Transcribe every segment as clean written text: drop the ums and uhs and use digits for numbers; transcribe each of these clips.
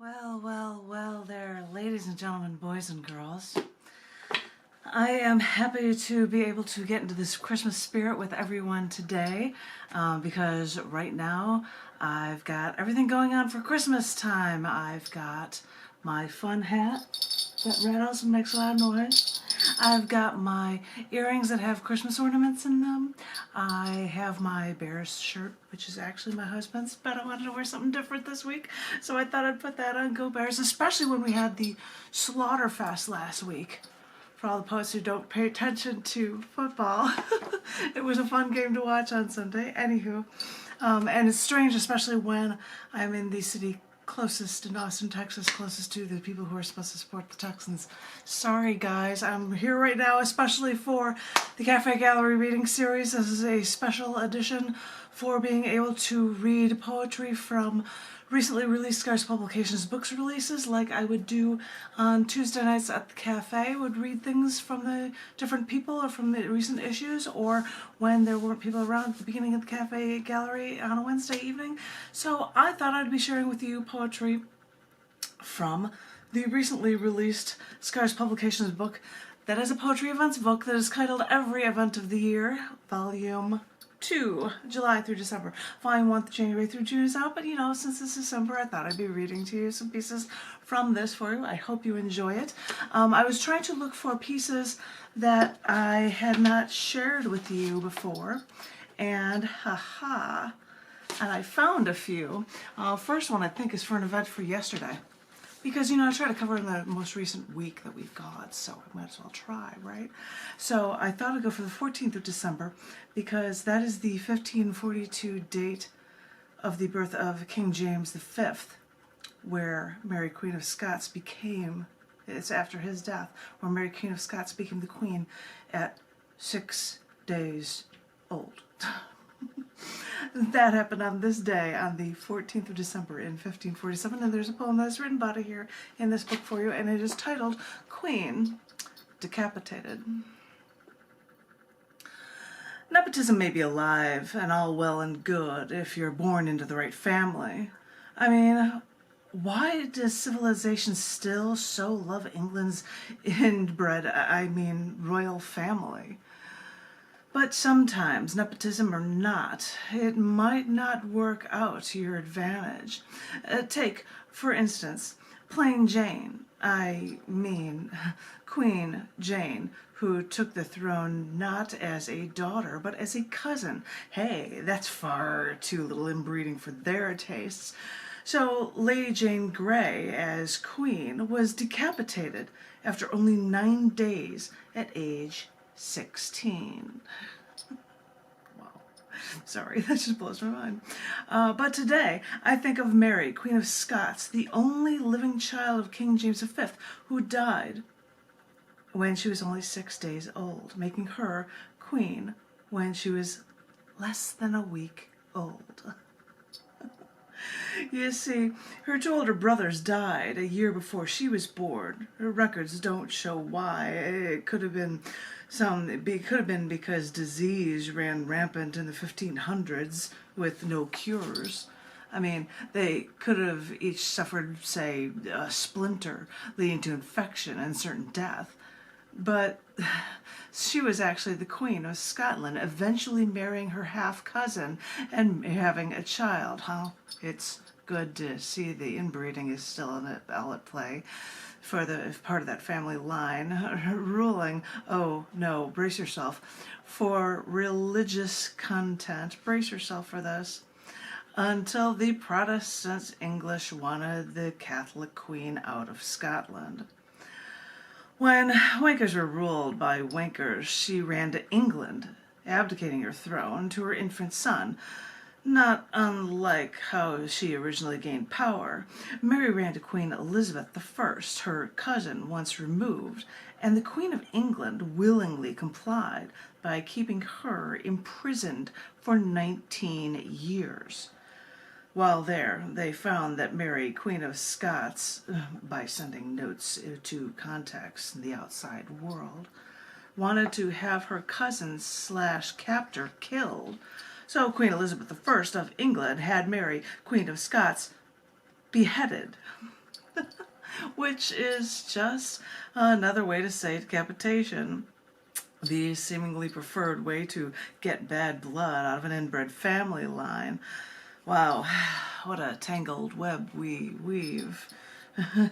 Well there, ladies and gentlemen, boys and girls. I am happy to be able to get into this Christmas spirit with everyone today because right now I've got everything going on for Christmas time. I've got my fun hat that rattles and makes a lot of noise. I've got my earrings that have Christmas ornaments in them. I have my Bears shirt, which is actually my husband's, but I wanted to wear something different this week, so I thought I'd put that on. Go Bears, especially when we had the Slaughterfest last week. For all the poets who don't pay attention to football, it was a fun game to watch on Sunday. Anywho, and it's strange, especially when I'm in the city closest in Austin, Texas, closest to the people who are supposed to support the Texans. Sorry guys, I'm here right now especially for the Cafe Gallery reading series. This is a special edition for being able to read poetry from recently released Scots Publications books releases, like I would do on Tuesday nights at the cafe. Would read things from the different people or from the recent issues, or when there weren't people around at the beginning of the Cafe Gallery on a Wednesday evening. So I thought I'd be sharing with you poetry from the recently released Scots Publications book that is a poetry events book that is titled Every Event of the Year, Volume 2, July through December. Volume 1, January through June is out, but you know, since it's December, I thought I'd be reading to you some pieces from this for you. I hope you enjoy it. I was trying to look for pieces that I had not shared with you before, and and I found a few. First one I think is for an event for yesterday. Because, you know, I try to cover in the most recent week that we've got, so I might as well try, right? So I thought I'd go for the 14th of December, because that is the 1542 date of the birth of King James V, where Mary Queen of Scots became, it's after his death, where Mary Queen of Scots became the queen at 6 days old. That happened on this day, on the 14th of December in 1547, and there's a poem that's written about it here in this book for you, and it is titled Queen Decapitated. Nepotism may be alive and all well and good if you're born into the right family. I mean, why does civilization still so love England's inbred, royal family? But sometimes, nepotism or not, it might not work out to your advantage. Take, for instance, plain Jane, Queen Jane, who took the throne not as a daughter, but as a cousin. Hey, that's far too little inbreeding for their tastes. So Lady Jane Grey, as queen, was decapitated after only 9 days at age 16. Wow. Sorry, that just blows my mind. But today, I think of Mary, Queen of Scots, the only living child of King James V, who died when she was only 6 days old, making her queen when she was less than a week old. You see, her two older brothers died a year before she was born. Her records don't show why. It could have been because disease ran rampant in the 1500s with no cures. I mean, they could have each suffered, say, a splinter leading to infection and certain death. But she was actually the Queen of Scotland, eventually marrying her half-cousin and having a child. It's good to see the inbreeding is still at play for the part of that family line, ruling, oh no, brace yourself, for religious content. Brace yourself for this. Until the Protestant English wanted the Catholic Queen out of Scotland. When Wankers were ruled by Wankers, she ran to England, abdicating her throne to her infant son. Not unlike how she originally gained power, Mary ran to Queen Elizabeth I, her cousin once removed, and the Queen of England willingly complied by keeping her imprisoned for 19 years. While there, they found that Mary, Queen of Scots, by sending notes to contacts in the outside world, wanted to have her cousin/captor killed. So Queen Elizabeth I of England had Mary, Queen of Scots, beheaded. which is just another way to say decapitation. The seemingly preferred way to get bad blood out of an inbred family line. Wow, what a tangled web we weave,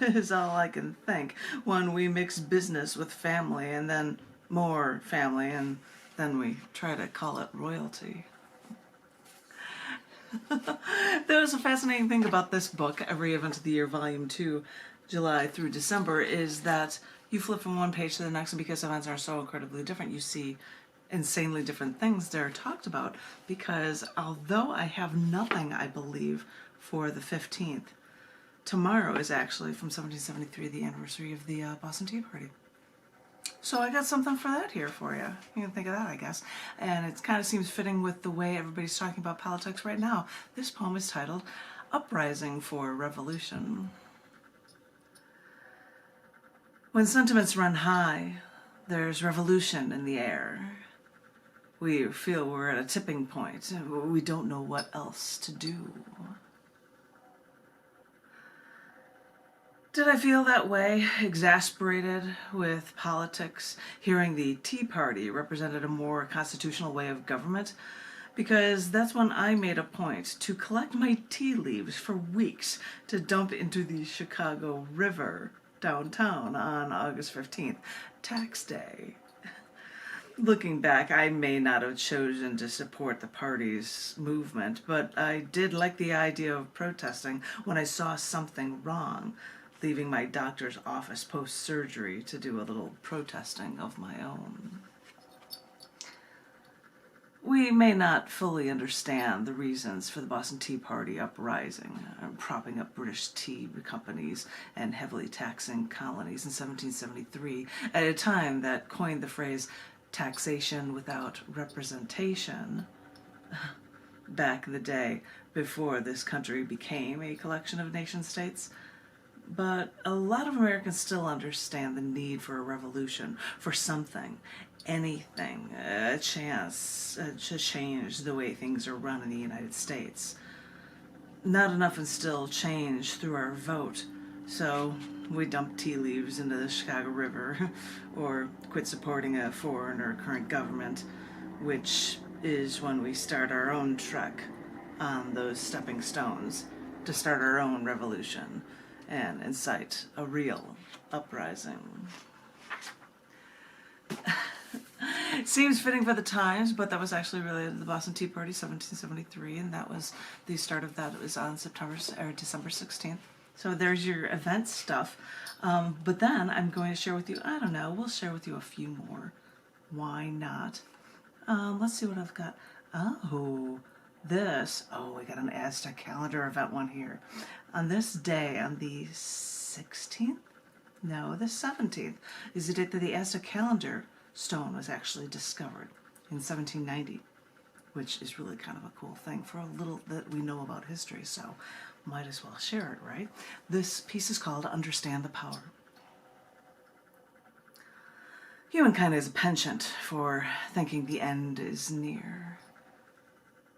is all I can think when we mix business with family and then more family and then we try to call it royalty. There was a fascinating thing about this book, Every Event of the Year, Volume 2, July through December, is that you flip from one page to the next, and because events are so incredibly different, you see insanely different things that are talked about. Because although I have nothing, I believe, for the 15th, tomorrow is actually from 1773, the anniversary of the Boston Tea Party. So I got something for that here for you. You can think of that, I guess. And it kind of seems fitting with the way everybody's talking about politics right now. This poem is titled Uprising for Revolution. When sentiments run high, there's revolution in the air. We feel we're at a tipping point. We don't know what else to do. Did I feel that way, exasperated with politics, hearing the Tea Party represented a more constitutional way of government? Because that's when I made a point to collect my tea leaves for weeks to dump into the Chicago River downtown on August 15th, tax day. Looking back, I may not have chosen to support the party's movement, but I did like the idea of protesting when I saw something wrong, leaving my doctor's office post-surgery to do a little protesting of my own. We may not fully understand the reasons for the Boston Tea Party uprising, propping up British tea companies and heavily taxing colonies in 1773, at a time that coined the phrase taxation without representation, back in the day before this country became a collection of nation-states. But a lot of Americans still understand the need for a revolution, for something, anything, a chance to change the way things are run in the United States. Not enough instill change through our vote, so we dump tea leaves into the Chicago River or quit supporting a foreign or current government, which is when we start our own trek on those stepping stones to start our own revolution and incite a real uprising. It seems fitting for the times, but that was actually related to the Boston Tea Party, 1773, and that was the start of that. It was on December 16th. So there's your event stuff. But then I'm going to share with you, I don't know, we'll share with you a few more. Why not? Let's see what I've got. Oh, we got an Aztec Calendar event one here. On this day, on the 16th? No, the 17th, is the date that the Aztec Calendar stone was actually discovered in 1790, which is really kind of a cool thing for a little that we know about history, so might as well share it, right? This piece is called Understand the Power. Humankind is a penchant for thinking the end is near,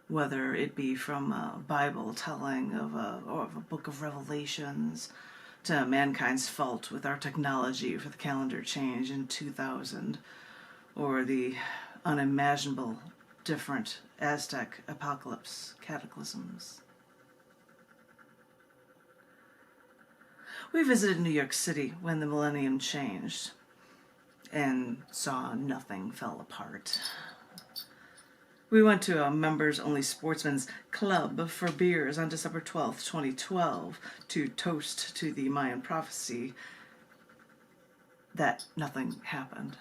whether it be from a Bible telling or of a book of Revelations to mankind's fault with our technology for the calendar change in 2000, or the unimaginable different Aztec apocalypse cataclysms. We visited New York City when the millennium changed and saw nothing fell apart. We went to a members-only sportsman's club for beers on December 12th, 2012, to toast to the Mayan prophecy that nothing happened.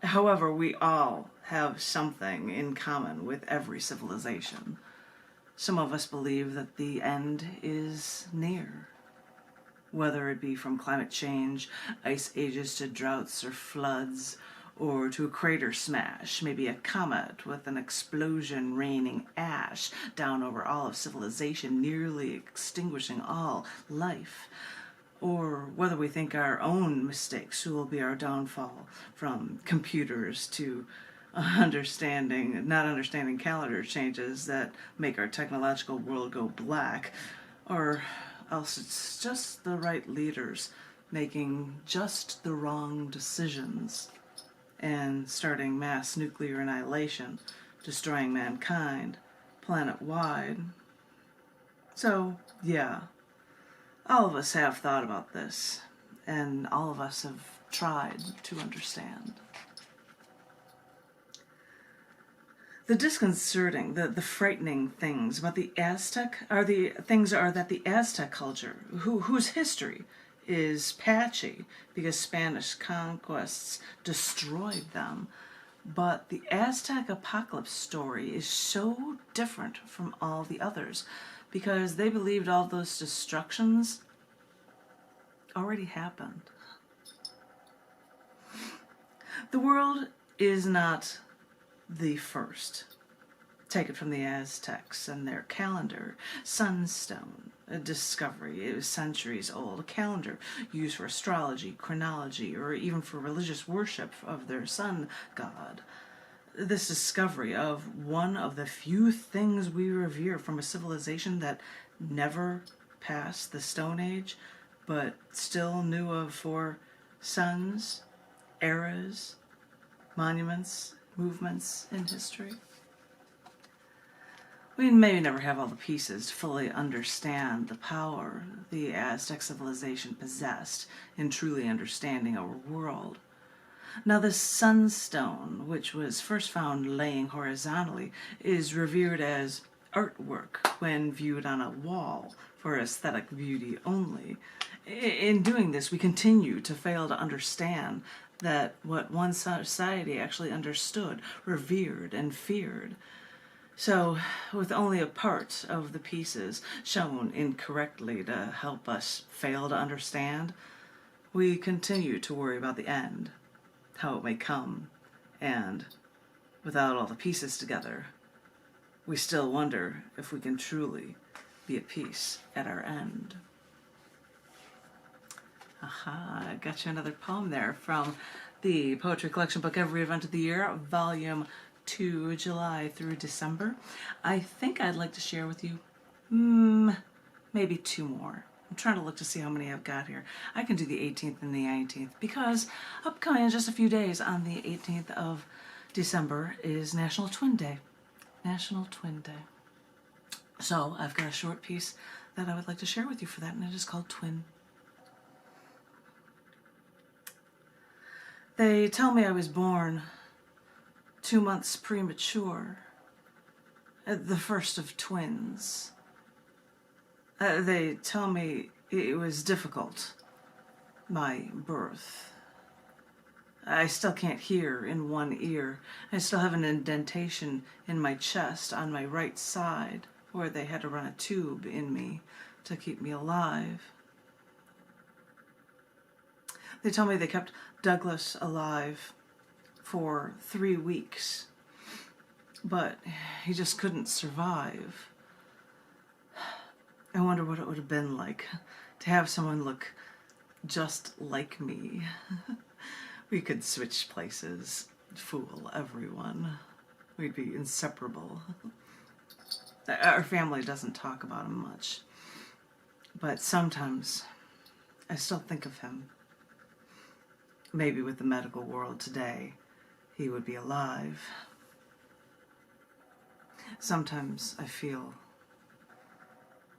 However, we all have something in common with every civilization. Some of us believe that the end is near, whether it be from climate change, ice ages to droughts or floods, or to a crater smash, maybe a comet with an explosion raining ash down over all of civilization, nearly extinguishing all life. Or whether we think our own mistakes will be our downfall, from computers to not understanding calendar changes that make our technological world go black, or else it's just the right leaders making just the wrong decisions and starting mass nuclear annihilation, destroying mankind, planet-wide. So, yeah, all of us have thought about this, and all of us have tried to understand. The disconcerting, the frightening things about the Aztec are that the Aztec culture, whose history is patchy because Spanish conquests destroyed them, but the Aztec apocalypse story is so different from all the others because they believed all those destructions already happened. The world is not the first. Take it from the Aztecs and their calendar, sunstone, a discovery. It was centuries old, a calendar used for astrology, chronology, or even for religious worship of their sun god. This discovery of one of the few things we revere from a civilization that never passed the Stone Age, but still knew of for suns, eras, monuments, movements in history. We may never have all the pieces to fully understand the power the Aztec civilization possessed in truly understanding our world. Now, the sunstone, which was first found laying horizontally, is revered as artwork when viewed on a wall for aesthetic beauty only. In doing this, we continue to fail to understand that what one society actually understood, revered, and feared. So, with only a part of the pieces shown incorrectly to help us fail to understand, we continue to worry about the end, how it may come, and without all the pieces together, we still wonder if we can truly be at peace at our end. Aha, I got you another poem there from the Poetry Collection book Every Event of the Year, Volume 2, July through December. I think I'd like to share with you maybe 2 more. I'm trying to look to see how many I've got here. I can do the 18th and the 19th because upcoming in just a few days on the 18th of December is National Twin Day. National Twin Day. So I've got a short piece that I would like to share with you for that, and it is called Twin. They tell me I was born 2 months premature, the first of twins. They tell me it was difficult, my birth. I still can't hear in one ear. I still have an indentation in my chest on my right side where they had to run a tube in me to keep me alive. They tell me they kept Douglas alive for 3 weeks, but he just couldn't survive. I wonder what it would have been like to have someone look just like me. We could switch places, fool everyone. We'd be inseparable. Our family doesn't talk about him much, but sometimes I still think of him. Maybe with the medical world today, he would be alive. Sometimes I feel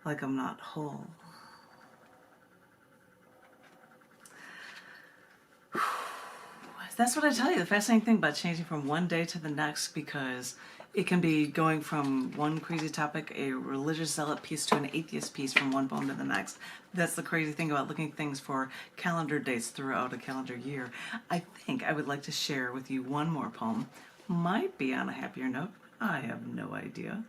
like I'm not whole. That's what I tell you, the fascinating thing about changing from one day to the next, because it can be going from one crazy topic, a religious zealot piece, to an atheist piece from one poem to the next. That's the crazy thing about looking at things for calendar dates throughout a calendar year. I think I would like to share with you one more poem. Might be on a happier note. I have no idea.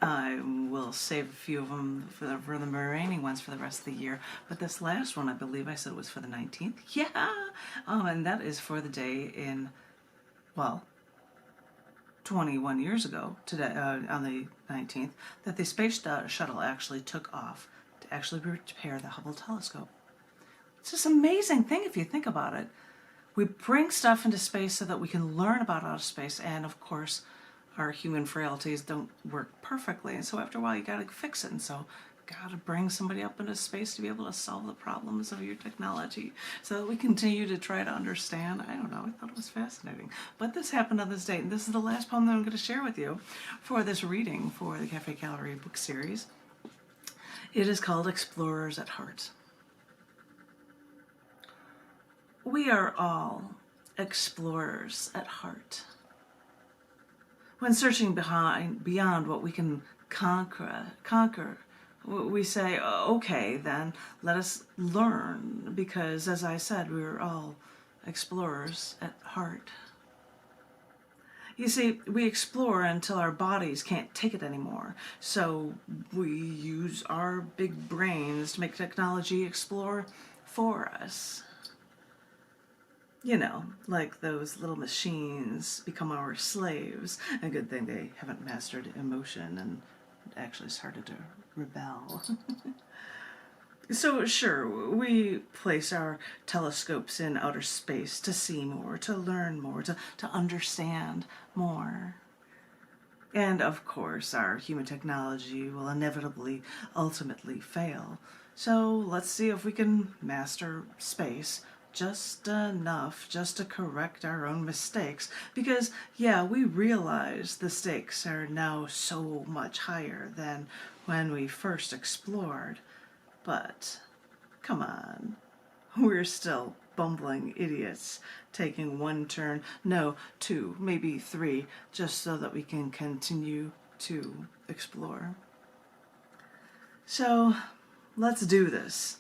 I will save a few of them for the remaining ones for the rest of the year. But this last one, I believe I said was for the 19th. Yeah! And that is for the day in, well, 21 years ago, today, on the 19th, that the Space Shuttle actually took off to actually repair the Hubble Telescope. It's just an amazing thing if you think about it. We bring stuff into space so that we can learn about outer space, and of course, our human frailties don't work perfectly, and so after a while you gotta fix it, and so gotta bring somebody up into space to be able to solve the problems of your technology so that we continue to try to understand. I don't know, I thought it was fascinating. But this happened on this date, and this is the last poem that I'm going to share with you for this reading for the Cafe Gallery book series. It is called Explorers at Heart. We are all explorers at heart. When searching beyond what we can conquer, we say, okay, then let us learn, because as I said, we're all explorers at heart. You see, we explore until our bodies can't take it anymore. So we use our big brains to make technology explore for us. You know, like those little machines become our slaves. A good thing they haven't mastered emotion and actually started to rebel. So sure, we place our telescopes in outer space to see more, to learn more, to understand more. And of course, our human technology will inevitably, ultimately fail. So let's see if we can master space just enough just to correct our own mistakes. Because, yeah, we realize the stakes are now so much higher than when we first explored. But, come on, we're still bumbling idiots, taking one turn, no, two, maybe three, just so that we can continue to explore. So, let's do this.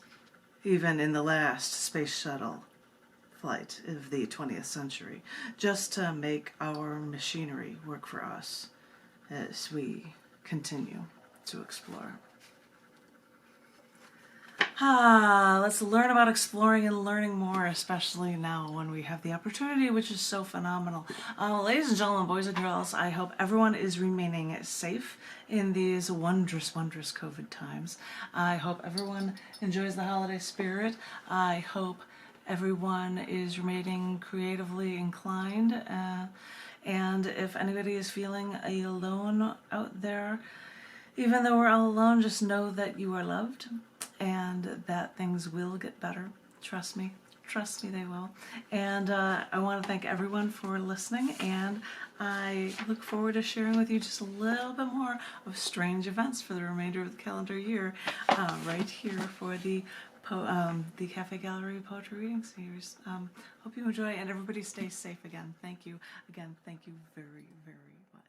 Even in the last Space Shuttle flight of the 20th century, just to make our machinery work for us as we continue to explore. Let's learn about exploring and learning more, especially now when we have the opportunity, which is so phenomenal. Ladies and gentlemen, boys and girls, I hope everyone is remaining safe in these wondrous, wondrous COVID times. I hope everyone enjoys the holiday spirit. I hope everyone is remaining creatively inclined. And if anybody is feeling alone out there, even though we're all alone, just know that you are loved and that things will get better. Trust me they will. And I want to thank everyone for listening, and I look forward to sharing with you just a little bit more of strange events for the remainder of the calendar year right here for the Cafe Gallery Poetry Reading Series. Hope you enjoy, and everybody stay safe again. Thank you. Again, thank you very, very much.